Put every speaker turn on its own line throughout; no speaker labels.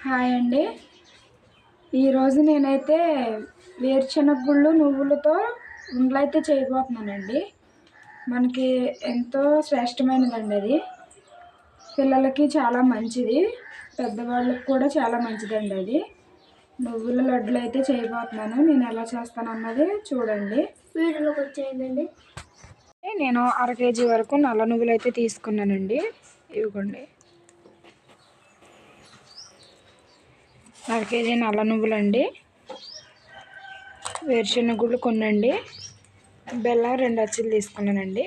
Hi అండి. ఈరోజు నేనైతే వేరుశనగ గుళ్ళు నువ్వులతో ఉండలైతే చేయబోతున్నానండి. మనకి ఎంతో శ్రేష్టమైనదండి అది. పిల్లలకి చాలా మంచిది, పెద్దవాళ్ళకి కూడా చాలా మంచిదండి అది. నువ్వుల లడ్డులు అయితే చేయబోతున్నాను. నేను ఎలా చేస్తాను అన్నది చూడండి. వీడియోలోకి వచ్చేయండి. నేను 1/2 కేజీ వరకు నల్ల నువ్వులు అయితే తీసుకున్నానండి. ఇవ్వండి, 1/2 కేజీ నల్ల నువ్వులండి. వేరుశనగ గుళ్ళు కొన్నండి. బెల్లం 2 అచ్చులు తీసుకున్నానండి.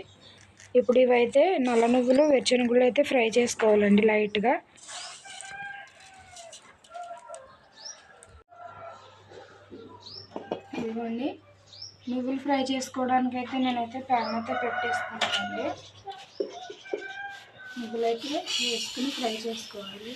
ఇప్పుడు ఇవైతే నల్ల నువ్వులు వేరుశనగ గుళ్ళు అయితే ఫ్రై చేసుకోవాలండి లైట్గా. ఇదిగోండి, నువ్వులు ఫ్రై చేసుకోవడానికి అయితే నేనైతే ప్యాన్ అయితే పెట్టేసుకున్నానండి. నువ్వులు అయితే వేసుకుని ఫ్రై చేసుకోవాలి.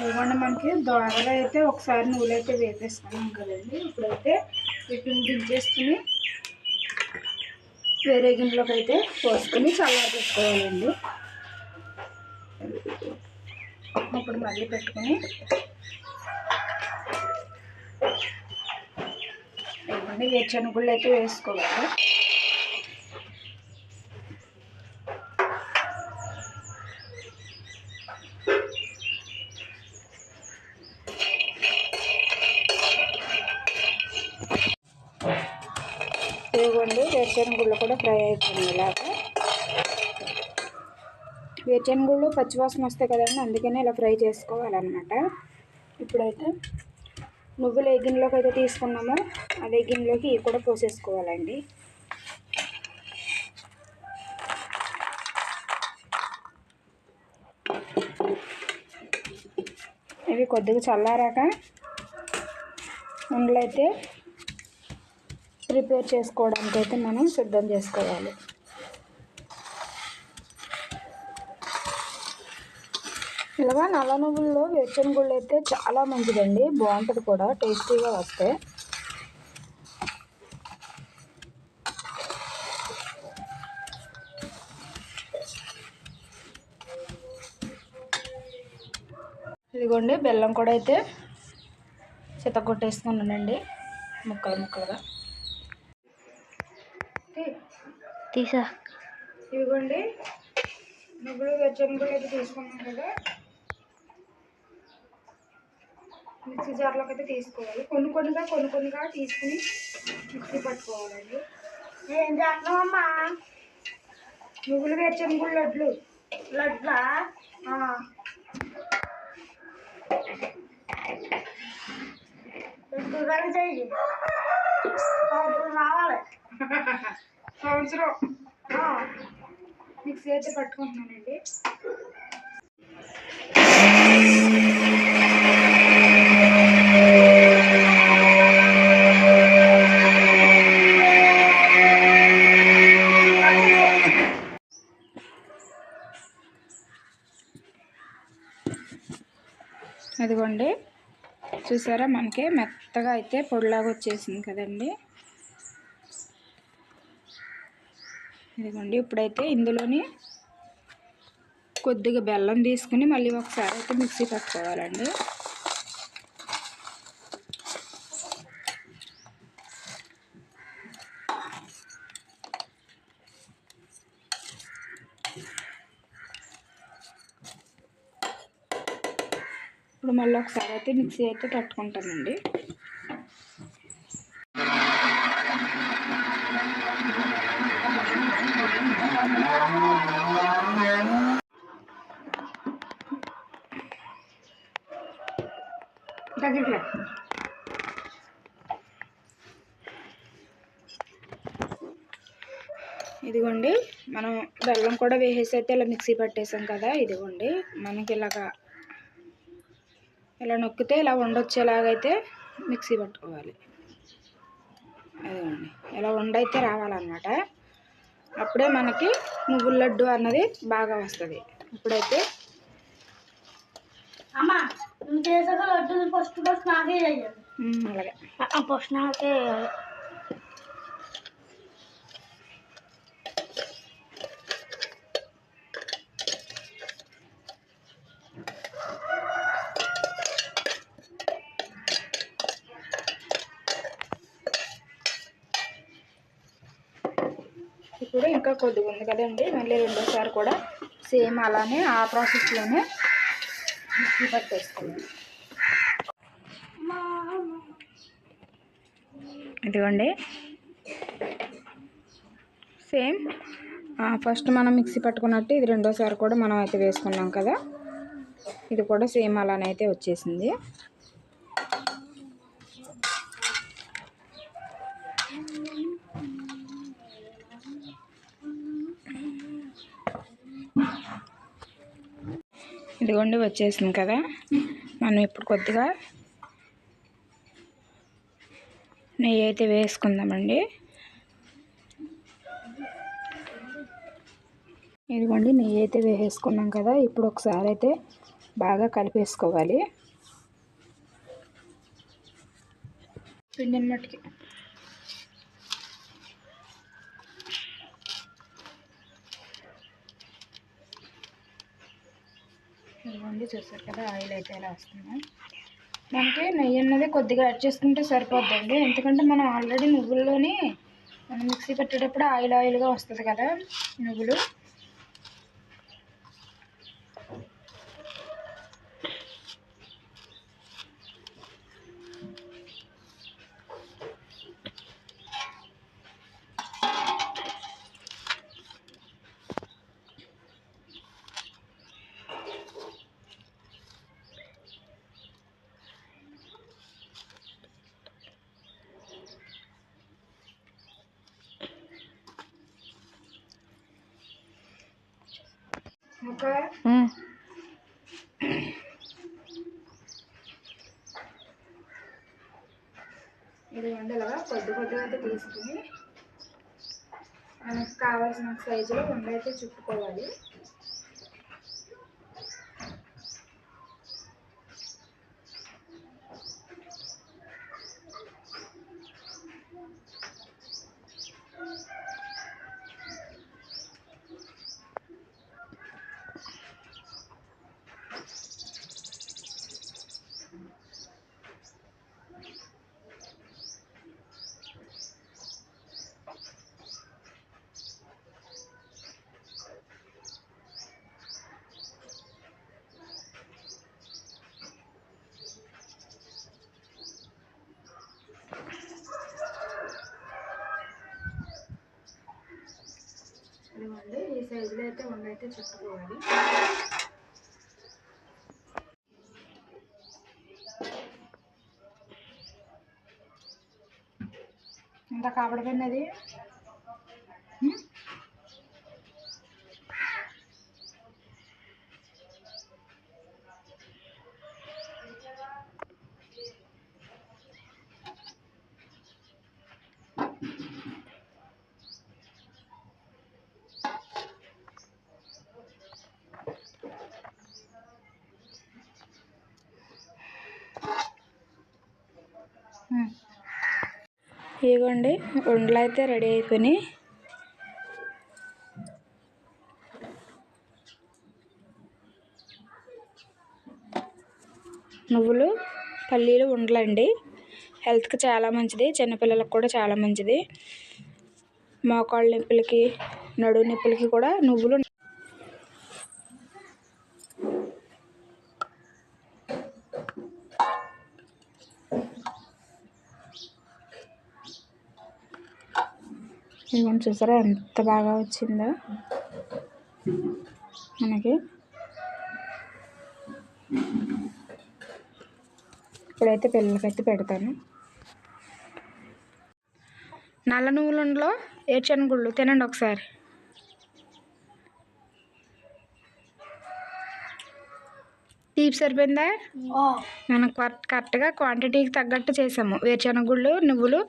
ఇవ్వండి, మనకి దోరగా అయితే ఒకసారి నువ్వులు అయితే వేపేసుకున్నాం కదండి. ఇప్పుడైతే వీటిని దించేసుకుని వేరే గిన్నెలోకి అయితే పోసుకొని చల్లారబెట్టుకోవాలండి. ఇప్పుడు మళ్ళీ పెట్టుకుని ఇవ్వండి, వేరుశనగ గుళ్ళు అయితే వేసుకోవాలి. ఇవ్వండి, వేరుశనగ గుళ్ళు కూడా ఫ్రై అయిపోయింది. ఇలాగా వేరుశనగ గుళ్ళు పచ్చివాసన వస్తాయి కదండి, అందుకనే ఇలా ఫ్రై చేసుకోవాలన్నమాట. ఇప్పుడైతే నువ్వులు ఏ గిన్నెలోకి అయితే తీసుకున్నామో అదే గిన్నెలోకి ఇవి కూడా పోసేసుకోవాలండి. ఇవి కొద్దిగా చల్లారాక ఉండలు అయితే ప్రిపేర్ చేసుకోవడానికి అయితే మనం సిద్ధం చేసుకోవాలి. ఇలాగా నల్ల నువ్వుల్లో వేరుశనగ గుళ్ళు అయితే చాలా మంచిదండి, బాగుంటుంది కూడా, టేస్టీగా వస్తాయి. ఇదిగోండి, బెల్లం కూడా అయితే చితగొట్టేసుకున్నానండి ముక్కలు ముక్కలుగా తీసా. ఇదిగోండి, నువ్వులు వేరుశనగ గుళ్ళు అయితే తీసుకున్నాం కదా, మిక్సీ జార్లోకి అయితే తీసుకోవాలి. కొన్ని కొన్నిగా తీసుకుని మిక్సీ పట్టుకోవాలండి. ఏం చేస్తున్నావమ్మా? నువ్వులు వేరుశనగ గుళ్ళు లడ్లా చెయ్యి, సంవత్సరం రావాలి. సంవత్సరం మిక్సీ అయితే పట్టుకుంటున్నానండి. అదిగోండి, చూసారా, మనకి మెత్తగా అయితే పొడిలాగా వచ్చేసింది కదండి. ఇదిగోండి, ఇప్పుడైతే ఇందులోని కొద్దిగా బెల్లం తీసుకుని మళ్ళీ ఒకసారి అయితే మిక్సీ పట్టుకోవాలండి. ఇప్పుడు మళ్ళీ ఒకసారి అయితే మిక్సీ అయితే పట్టుకుంటానండి. ఇదిగోండి, మనం బెల్లం కూడా వేసేసి అయితే ఇలా మిక్సీ పట్టేసాం కదా. ఇదిగోండి, మనకి ఇలా నొక్కితే ఇలా ఉండొచ్చేలాగైతే మిక్సీ పట్టుకోవాలి. అదిగోండి, ఇలా ఉండైతే రావాలన్నమాట. అప్పుడే మనకి నువ్వుల లడ్డు అన్నది బాగా వస్తుంది. ఇప్పుడైతే అలాగే
ఫస్ట్ నాకే
ఇప్పుడు ఇంకా కొద్దిగా ఉంది కదండి, మళ్ళీ రెండోసారి కూడా సేమ్ అలానే ఆ ప్రాసెస్లోనే మిక్సీ పట్టేసుకోండి. ఇదిగోండి సేమ్ ఫస్ట్ మనం మిక్సీ పట్టుకున్నట్టు ఇది రెండోసారి కూడా మనం అయితే వేసుకున్నాం కదా, ఇది కూడా సేమ్ అలానైతే వచ్చేసింది. ఇదిగోండి వచ్చేసింది కదా, మనం ఇప్పుడు కొద్దిగా నెయ్యి అయితే వేసుకుందామండి. ఇదిగోండి నెయ్యి అయితే వేసుకున్నాం కదా, ఇప్పుడు ఒకసారి అయితే బాగా కలిపేసుకోవాలి పిండిని మట్టుకి. ఇదిగోండి చూసారు కదా, ఆయిల్ అయితే ఎలా వస్తుందో. మనకి నెయ్యి అన్నది కొద్దిగా యాడ్ చేసుకుంటే సరిపోద్దండి, ఎందుకంటే మనం ఆల్రెడీ నువ్వుల్లోని మనం మిక్సీ పెట్టేటప్పుడు ఆయిల్గా వస్తుంది కదా నువ్వులు. ఇది ఉండలుగా కొద్దిగా అయితే తీసుకుని మనకు కావాల్సిన సైజులో ఉండైతే చుట్టుకోవాలి. ఇదిగోండి ఈ సైజులో అయితే ఉండైతే చుట్టుకోవాలి. ఇంకా కాబడిపోయినది ఇదిగోండి ఉండలు అయితే రెడీ అయిపోయినాయి. నువ్వులు పల్లీలు ఉండలండి, హెల్త్కి చాలా మంచిది, చిన్నపిల్లలకు కూడా చాలా మంచిది. మోకాళ్ళ నొప్పులకి నడుము నొప్పులకి కూడా నువ్వులు ఇదిగోండి చూసారా ఎంత బాగా వచ్చిందో మనకి. ఇప్పుడైతే పిల్లలకైతే పెడతాను. నల్ల నువ్వులుండలో ఏరుశనగుళ్ళు తినండి ఒకసారి. తీపి సరిపోయిందా? మనం కరెక్ట్గా క్వాంటిటీకి తగ్గట్టు చేసాము. వేరుశనగుళ్ళు నువ్వులు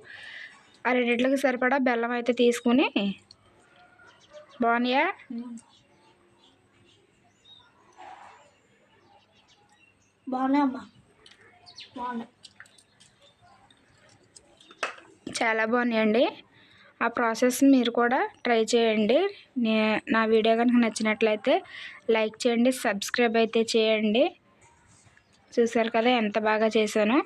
ఆ రెండిట్లకి సరిపడా బెల్లం అయితే తీసుకుని బాగున్నాయా?
బాగున్నాయి అమ్మా, బాగున్నాయి,
చాలా బాగున్నాయండి. ఆ ప్రాసెస్ మీరు కూడా ట్రై చేయండి. నా వీడియో కనుక నచ్చినట్లయితే లైక్ చేయండి, సబ్స్క్రైబ్ అయితే చేయండి. చూసారు కదా ఎంత బాగా చేశానో.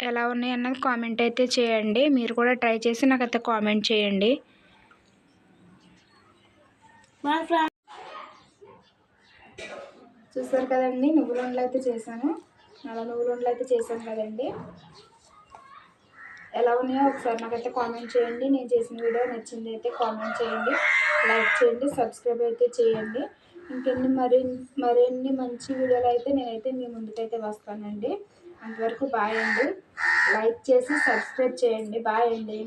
ఎలా ఉన్నాయి అన్నది కామెంట్ అయితే చేయండి. మీరు కూడా ట్రై చేసి నాకైతే కామెంట్ చేయండి. చూసారు కదండి, నువ్వుల ఉండలు అయితే చేశాను. అలా నువ్వుల ఉండలు అయితే చేశాను కదండి. ఎలా ఉన్నాయో ఒకసారి నాకైతే కామెంట్ చేయండి. నేను చేసిన వీడియో నచ్చింది అయితే కామెంట్ చేయండి, లైక్ చేయండి, సబ్స్క్రైబ్ అయితే చేయండి. మరిన్ని మంచి వీడియోలు అయితే నేనైతే మీ ముందుకైతే వస్తానండి. అంతవరకు బాయ్ అండి. లైక్ చేసి సబ్స్క్రైబ్ చేయండి. బాయ్ అండి.